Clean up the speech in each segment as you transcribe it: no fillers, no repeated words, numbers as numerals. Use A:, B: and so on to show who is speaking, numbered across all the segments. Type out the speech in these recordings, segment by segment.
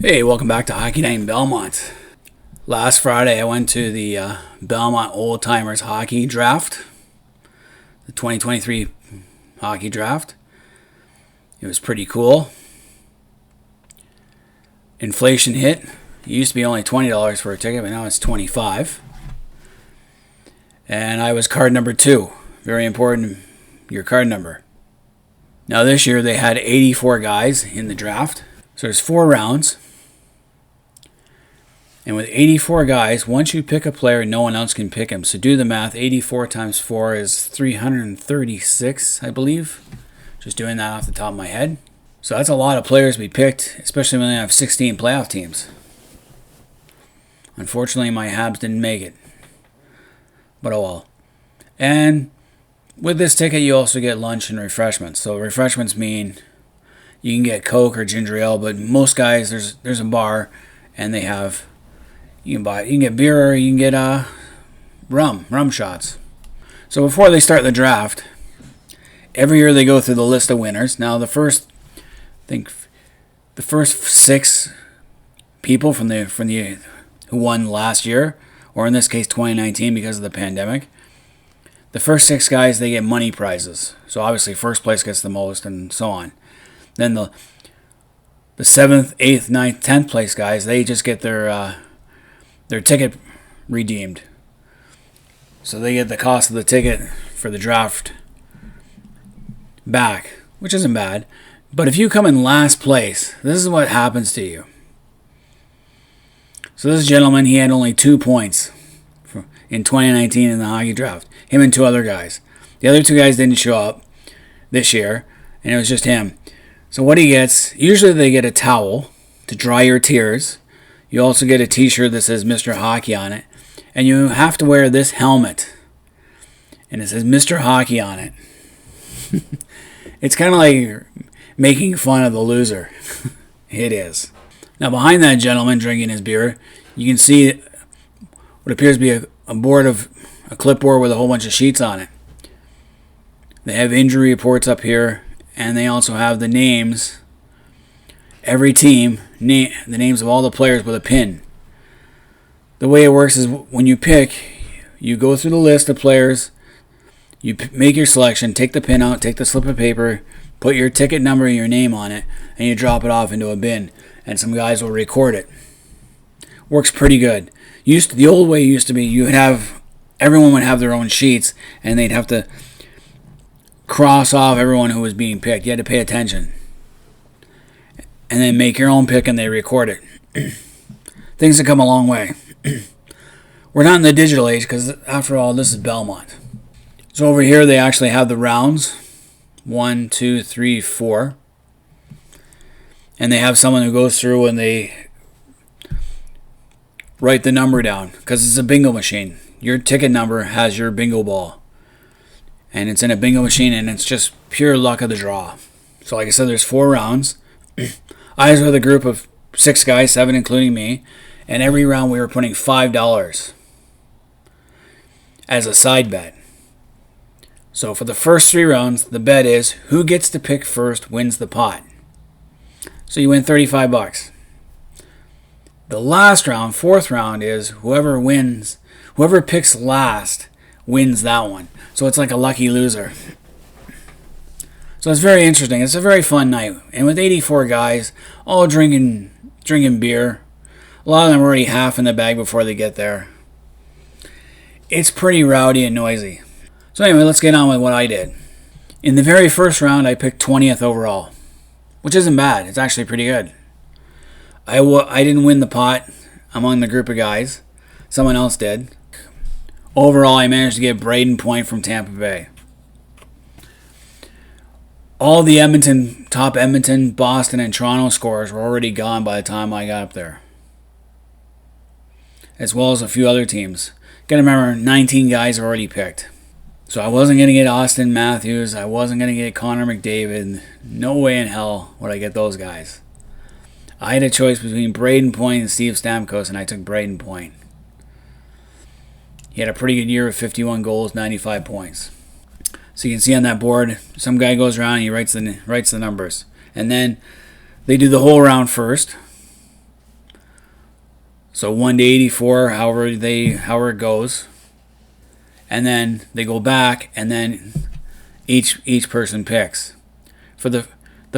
A: Hey, welcome back to Hockey Night in Belmont. Last Friday, I went to the Belmont Oldtimers Hockey Draft, the 2023 Hockey Draft. It was pretty cool. Inflation hit. It used to be only $20 for a ticket, but now it's $25. And I was card number 2. Very important, your card number. Now this year they had 84 guys in the draft. So there's 4 rounds. And with 84 guys, once you pick a player, no one else can pick him. So do the math. 84 times 4 is 336, I believe. Just doing that off the top of my head. So that's a lot of players to be picked, especially when they have 16 playoff teams. Unfortunately, my Habs didn't make it. But oh well. And with this ticket, you also get lunch and refreshments. So refreshments mean you can get Coke or ginger ale, but most guys, there's a bar, and they have... You can get beer or you can get rum shots. So before they start the draft, every year they go through the list of winners. Now the first 6 people from the who won last year, or in this case 2019 because of the pandemic, the first 6 guys, they get money prizes. So obviously first place gets the most and so on. Then the 7th, 8th, 9th, 10th place guys, they just get their ticket redeemed. So they get the cost of the ticket for the draft back, which isn't bad. But if you come in last place, this is what happens to you. So this gentleman, he had only 2 points in 2019 in the hockey draft. Him and 2 other guys. The other 2 guys didn't show up this year, and it was just him. So what he gets, usually they get a towel to dry your tears. You also get a t-shirt that says Mr. Hockey on it. And you have to wear this helmet. And it says Mr. Hockey on it. It's kind of like making fun of the loser. It is. Now behind that gentleman drinking his beer, you can see what appears to be a clipboard with a whole bunch of sheets on it. They have injury reports up here. And they also have the names. Every team, the names of all the players with a pin. The way it works is when you pick, you go through the list of players, you make your selection, take the pin out, take the slip of paper, put your ticket number and your name on it, and you drop it off into a bin. And some guys will record it. Works pretty good. The old way used to be everyone would have their own sheets, and they'd have to cross off everyone who was being picked. You had to pay attention. And then make your own pick and they record it. Things have come a long way. We're not in the digital age because, after all, this is Belmont. So over here they actually have the rounds. 1, 2, 3, 4. And they have someone who goes through and they write the number down because it's a bingo machine. Your ticket number has your bingo ball. And it's in a bingo machine and it's just pure luck of the draw. So like I said, there's 4 rounds. I was with a group of 6 guys, 7 including me, and every round we were putting $5 as a side bet. So for the first 3 rounds, the bet is who gets to pick first wins the pot. So you win $35. The last round, 4th round, is whoever picks last wins that one. So it's like a lucky loser. So it's very interesting. It's a very fun night. And with 84 guys, all drinking beer, a lot of them are already half in the bag before they get there. It's pretty rowdy and noisy. So anyway, let's get on with what I did. In the very first round, I picked 20th overall, which isn't bad. It's actually pretty good. I didn't win the pot among the group of guys. Someone else did. Overall, I managed to get Braden Point from Tampa Bay. All the top Edmonton, Boston, and Toronto scores were already gone by the time I got up there. As well as a few other teams. Gotta remember, 19 guys are already picked. So I wasn't going to get Austin Matthews. I wasn't going to get Connor McDavid. No way in hell would I get those guys. I had a choice between Braden Point and Steve Stamkos, and I took Braden Point. He had a pretty good year with 51 goals, 95 points. So you can see on that board, some guy goes around and he writes the numbers. And then they do the whole round first. So 1 to 84, however it goes. And then they go back, and then each person picks. For the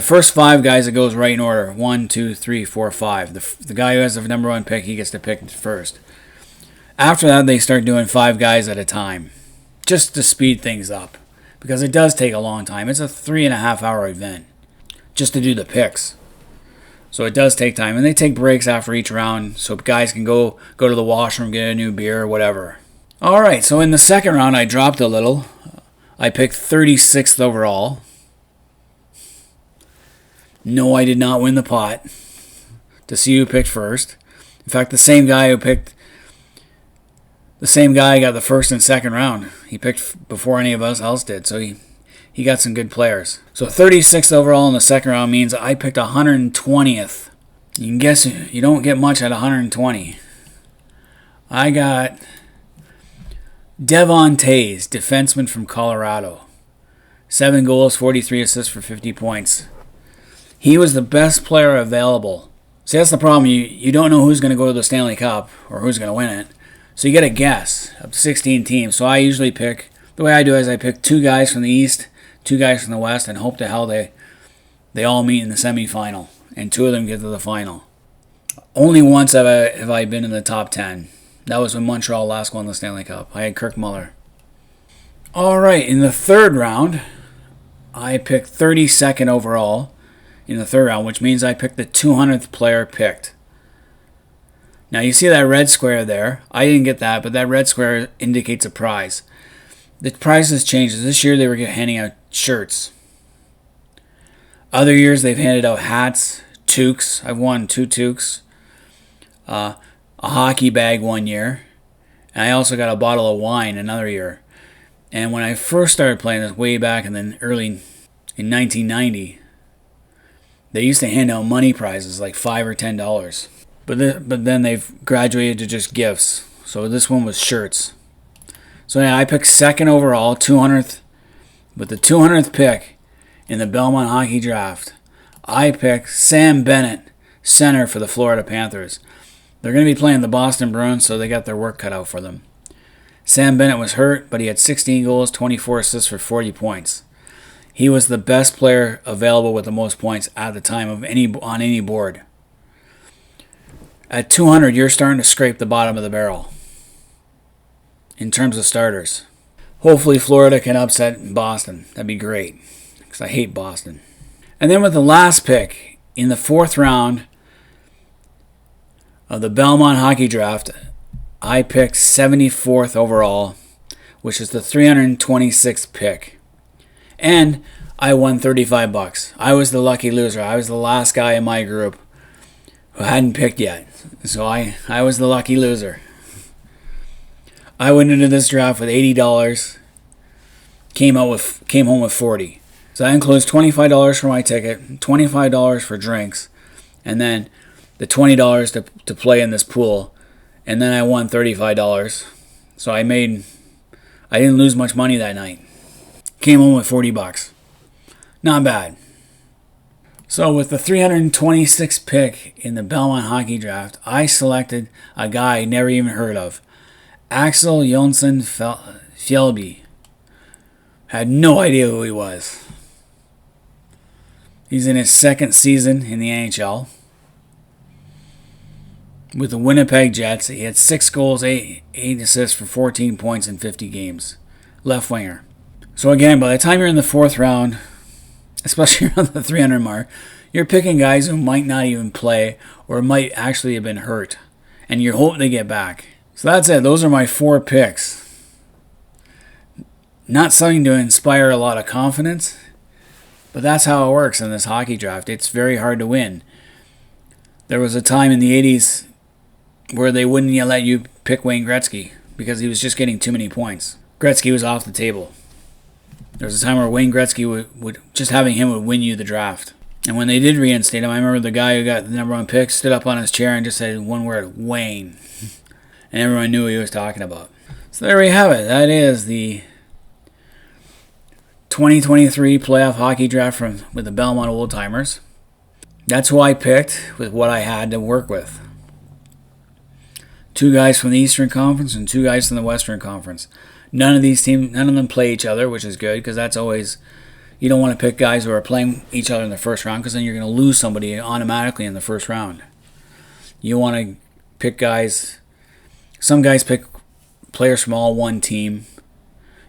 A: first 5 guys, it goes right in order. 1, 2, 3, 4, 5. The guy who has the number 1 pick, he gets to pick first. After that, they start doing 5 guys at a time, just to speed things up, because it does take a long time. It's a 3.5 hour event just to do the picks. So it does take time, and they take breaks after each round so guys can go to the washroom, get a new beer, or whatever. All right, so in the second round, I dropped a little. I picked 36th overall. No, I did not win the pot to see who picked first. In fact, the same guy got the first and second round. He picked before any of us else did, so he got some good players. So 36th overall in the second round means I picked 120th. You can guess you don't get much at 120. I got Devon Tays, defenseman from Colorado. 7 goals, 43 assists for 50 points. He was the best player available. See, that's the problem. You don't know who's going to go to the Stanley Cup or who's going to win it. So you get a guess of 16 teams. So I usually pick, the way I do it is I pick 2 guys from the East, 2 guys from the West, and hope to hell they all meet in the semifinal, and 2 of them get to the final. Only once have I been in the top 10. That was when Montreal last won the Stanley Cup. I had Kirk Muller. All right, in the third round, I picked 32nd overall in the third round, which means I picked the 200th player picked. Now you see that red square there. I didn't get that, but that red square indicates a prize. The prize has changed. This year they were handing out shirts. Other years they've handed out hats, toques. I've won 2 toques. A hockey bag one year. And I also got a bottle of wine another year. And when I first started playing this way back in 1990, they used to hand out money prizes like $5 or $10. But then they've graduated to just gifts. So this one was shirts. So yeah, I picked second overall, 200th. With the 200th pick in the Belmont Hockey Draft, I picked Sam Bennett, center for the Florida Panthers. They're going to be playing the Boston Bruins, so they got their work cut out for them. Sam Bennett was hurt, but he had 16 goals, 24 assists for 40 points. He was the best player available with the most points at the time on any board. At 200, you're starting to scrape the bottom of the barrel in terms of starters. Hopefully Florida can upset Boston. That'd be great, because I hate Boston. And then with the last pick in the fourth round of the Belmont Hockey Draft, I picked 74th overall, which is the 326th pick. And I won $35. I was the lucky loser. I was the last guy in my group who hadn't picked yet. So I was the lucky loser. I went into this draft with $80, came home with $40. So that includes $25 for my ticket, $25 for drinks, and then the $20 to play in this pool. And then I won $35. So I didn't lose much money that night. Came home with $40. Not bad. So with the 326th pick in the Belmont Hockey Draft, I selected a guy I never even heard of. Axel Jonsson-Fjallby. Had no idea who he was. He's in his second season in the NHL. With the Winnipeg Jets, he had 6 goals, 8 assists for 14 points in 50 games. Left winger. So again, by the time you're in the fourth round, especially around the 300 mark, you're picking guys who might not even play or might actually have been hurt. And you hope they get back. So that's it. Those are my 4 picks. Not something to inspire a lot of confidence, but that's how it works in this hockey draft. It's very hard to win. There was a time in the 80s where they wouldn't let you pick Wayne Gretzky because he was just getting too many points. Gretzky was off the table. There was a time where Wayne Gretzky would just having him would win you the draft. And when they did reinstate him, I remember the guy who got the number 1 pick stood up on his chair and just said one word, Wayne. And everyone knew what he was talking about. So there we have it. That is the 2023 Playoff Hockey Draft with the Belmont Oldtimers. That's who I picked with what I had to work with. 2 guys from the Eastern Conference and 2 guys from the Western Conference. None of them play each other, which is good, because that's always, you don't want to pick guys who are playing each other in the first round, because then you're going to lose somebody automatically in the first round. You want to pick guys, some guys pick players from all one team.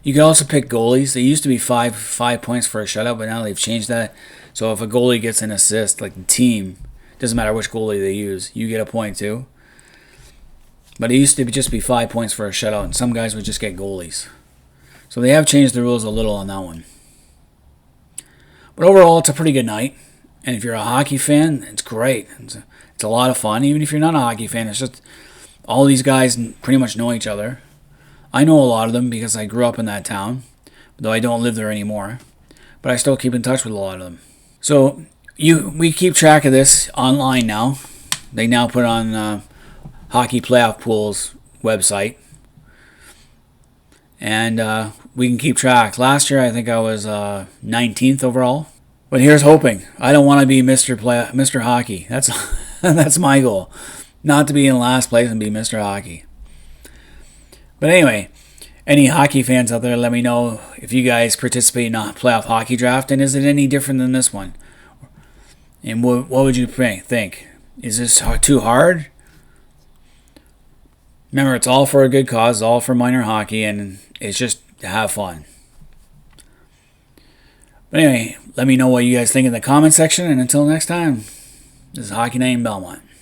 A: You can also pick goalies. They used to be 5 points for a shutout, but now they've changed that. So if a goalie gets an assist, like the team, doesn't matter which goalie they use, you get a point too. But it used to just be 5 points for a shutout, and some guys would just get goalies. So they have changed the rules a little on that one. But overall, it's a pretty good night. And if you're a hockey fan, it's great. It's a lot of fun. Even if you're not a hockey fan, it's just all these guys pretty much know each other. I know a lot of them because I grew up in that town, though I don't live there anymore. But I still keep in touch with a lot of them. So we keep track of this online now. They now put on Hockey Playoff Pool's website. And we can keep track. Last year, I think I was 19th overall. But here's hoping. I don't want to be Mr. Hockey. That's my goal. Not to be in last place and be Mr. Hockey. But anyway, any hockey fans out there, let me know if you guys participate in a playoff hockey draft, and is it any different than this one? And what would you think? Is this too hard? Remember, it's all for a good cause, all for minor hockey, and it's just to have fun. But anyway, let me know what you guys think in the comment section, and until next time, this is Hockey Night in Belmont.